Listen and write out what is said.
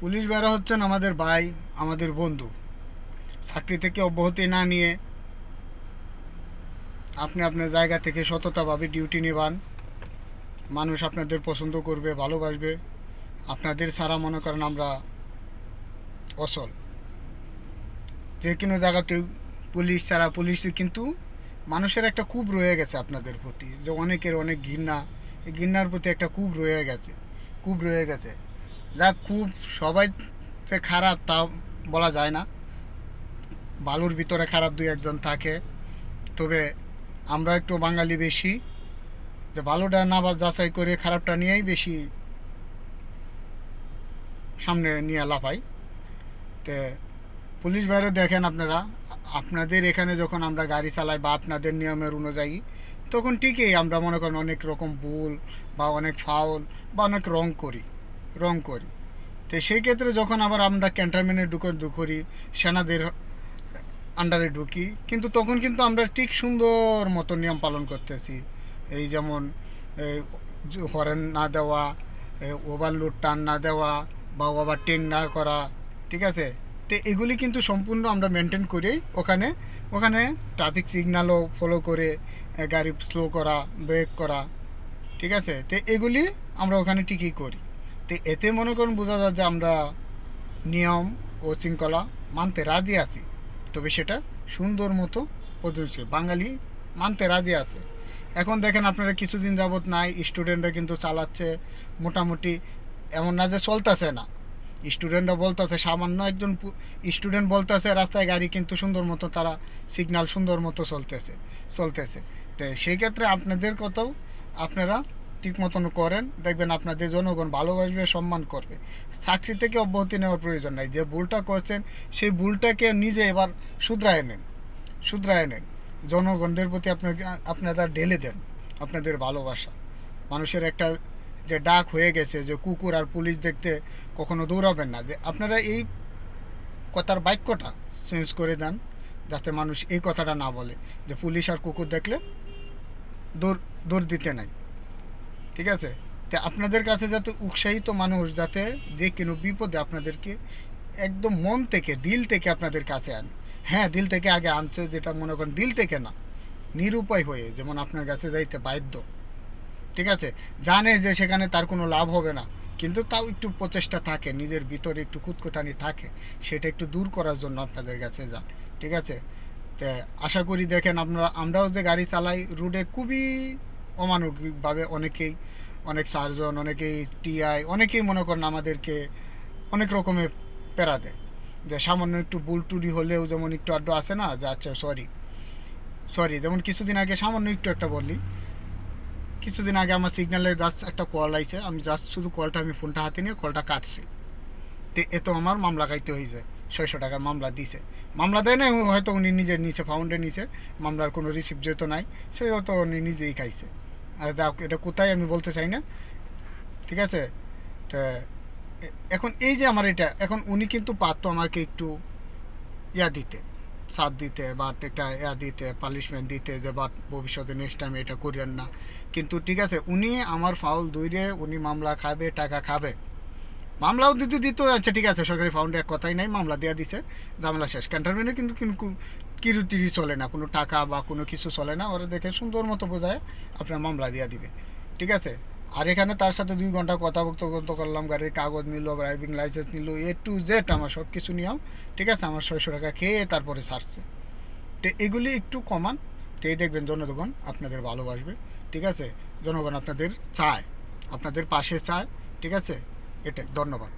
Police ভাইরা হচ্ছেন আমাদের ভাই, আমাদের বন্ধু। চাকরি থেকে অব্যাহতি না নিয়ে আপনি আপনার জায়গা থেকে সততাভাবে ডিউটি নেবান। মানুষ আপনাদের পছন্দ করবে, ভালোবাসবে। আপনাদের ছাড়া মনে করেন আমরা অচল। যে কোনো জায়গাতেই পুলিশ ছাড়া, পুলিশ কিন্তু মানুষের একটা কূপ রয়ে গেছে আপনাদের প্রতি, যে অনেকের অনেক ঘৃণা, এই ঘৃণার প্রতি একটা কূপ রয়ে গেছে, কূপ রয়ে গেছে। যা কূপ সবাই যে খারাপ তা বলা যায় না, ভালোর ভিতরে খারাপ দুই একজন থাকে। তবে আমরা একটু বাঙালি বেশি, যে ভালোটা না বা যাচাই করে খারাপটা নিয়েই বেশি সামনে নিয়ে লাফাই। তো পুলিশ বাইরে দেখেন আপনারা, আপনাদের এখানে যখন আমরা গাড়ি চালাই বা আপনাদের নিয়মের অনুযায়ী, তখন ঠিকই আমরা মনে করেন অনেক রকম ভুল বা অনেক ফাউল বা অনেক রং করি। তো সেই ক্ষেত্রে যখন আবার আমরা ক্যান্টনমেন্টে ঢুকি, সেনাদের আন্ডারে ঢুকি, কিন্তু তখন কিন্তু আমরা ঠিক সুন্দর মতো নিয়ম পালন করতেছি। এই যেমন হরেন না দেওয়া, ওভারলোড টান না দেওয়া বা ওভারটেক না করা, ঠিক আছে। তো এগুলি কিন্তু সম্পূর্ণ আমরা মেনটেন করেই ওখানে ওখানে ট্রাফিক সিগন্যালও ফলো করে গাড়ি স্লো করা, ব্রেক করা, ঠিক আছে। তো এগুলি আমরা ওখানে ঠিকই করি। তো এতে মনে করুন বোঝা যায় যে আমরা নিয়ম ও শৃঙ্খলা মানতে রাজি আছি। তবে সেটা সুন্দর মতো পদ্ধতি বাঙালি মানতে রাজি আছে। এখন দেখেন আপনারা কিছুদিন যাবৎ নাই, স্টুডেন্টরা কিন্তু চালাচ্ছে মোটামুটি, এমন না যে চলতেছে না। স্টুডেন্টরা বলতেছে, সামান্য একজন স্টুডেন্ট বলতেছে রাস্তায় গাড়ি কিন্তু সুন্দর মতো, তারা সিগন্যাল সুন্দর মতো চলতেছে। তো সেই ক্ষেত্রে আপনাদের কথাও আপনারা ঠিক মতন করেন, দেখবেন আপনাদের জনগণ ভালোবাসবে, সম্মান করবে। চাকরি থেকে অব্যাহতি নেওয়ার প্রয়োজন নাই। যে ভুলটা করছেন সেই ভুলটাকে নিজে এবার শুধরায় নেন। জনগণদের প্রতি আপনারা ঢেলে দেন আপনাদের ভালোবাসা। মানুষের একটা যে ডাক হয়ে গেছে যে কুকুর আর পুলিশ দেখতে কখনো দৌড়াবেন না, যে আপনারা এই কথার বাক্যটা চেঞ্জ করে দেন, যাতে মানুষ এই কথাটা না বলে যে পুলিশ আর কুকুর দেখলে দৌড় দিতে নাই, ঠিক আছে। তো আপনাদের কাছে যাতে উৎসাহিত মানুষ যাতে যে কোনো বিপদে আপনাদেরকে একদম মন থেকে, দিল থেকে আপনাদের কাছে আনে। হ্যাঁ, দিল থেকে আগে আনছে, যেটা মনে করেন দিল থেকে না, নিরুপায় হয়ে যেমন আপনার কাছে যাইতে বাধ্য, ঠিক আছে। জানে যে সেখানে তার কোনো লাভ হবে না, কিন্তু তাও একটু প্রচেষ্টা থাকে, নিজের ভিতরে একটু কুতকুতানি থাকে, সেটা একটু দূর করার জন্য আপনাদের কাছে যান, ঠিক আছে। তো আশা করি দেখেন আমরাও যে গাড়ি চালাই রোডে খুবই অমানবিকভাবে, অনেক সার্জন, অনেকেই টিআই, অনেকেই মনে করেন আমাদেরকে অনেক রকমের প্যারা দেয়। যে সামান্য একটু ভুল টুরি হলেও যেমন একটু আড্ডু আসে না, যে আচ্ছা সরি, যেমন কিছুদিন আগে সামান্য একটু একটা বললি, কিছুদিন আগে আমার সিগন্যালে জাস্ট একটা কল আইছে, আমি জাস্ট শুধু ফোনটা হাতে নিয়ে কলটা কাটছি। তো এত আমার মামলা খাইতে হয়েছে, 600 টাকার মামলা দিছে। মামলা দেয় না, হয়তো উনি নিজের নিচে ফাউন্ডের নিচে, মামলার কোনো রিসিপ্ট যেহেতু নাই, সে হয়তো উনি নিজেই খাইছে। আর যাক, এটা কোথায় আমি বলতে চাই না, ঠিক আছে। তো এখন এই যে আমার এটা, এখন উনি কিন্তু পারতো আমাকে একটু দিতে, সাথ দিতে বা একটা দিতে, পানিশমেন্ট দিতে, যে বা ভবিষ্যতে নেক্সট টাইম এটা করিয়েন না। কিন্তু ঠিক আছে, উনি আমার ফাউল দৌড়ে উনি মামলা খাবে, টাকা খাবে, মামলাও দিত। আচ্ছা ঠিক আছে, সরকারি ফাউন্ডে এক কথাই নাই, মামলা দেওয়া দিছে, ঝামেলা শেষ। ক্যান্টনমেন্টে কিন্তু কিরুটিরি চলে না, কোনো টাকা বা কোনো কিছু চলে না, ওরা দেখে সুন্দর মতো বোঝায় আপনার মামলা দেওয়া দিবে, ঠিক আছে। আর এখানে তার সাথে 2 ঘন্টা কথাবার্তা করলাম, গাড়ির কাগজ নিল, ড্রাইভিং লাইসেন্স নিল, A to Z আমার সব কিছু নিয়ম, ঠিক আছে। আমার 600 টাকা খেয়ে তারপরে ছাড়ছে। তো এগুলি একটু কমান, তো এই দেখবেন জনগণ আপনাদের ভালোবাসবে, ঠিক আছে। জনগণ আপনাদের চায়, আপনাদের পাশে চায়, ঠিক আছে। এটাই, ধন্যবাদ।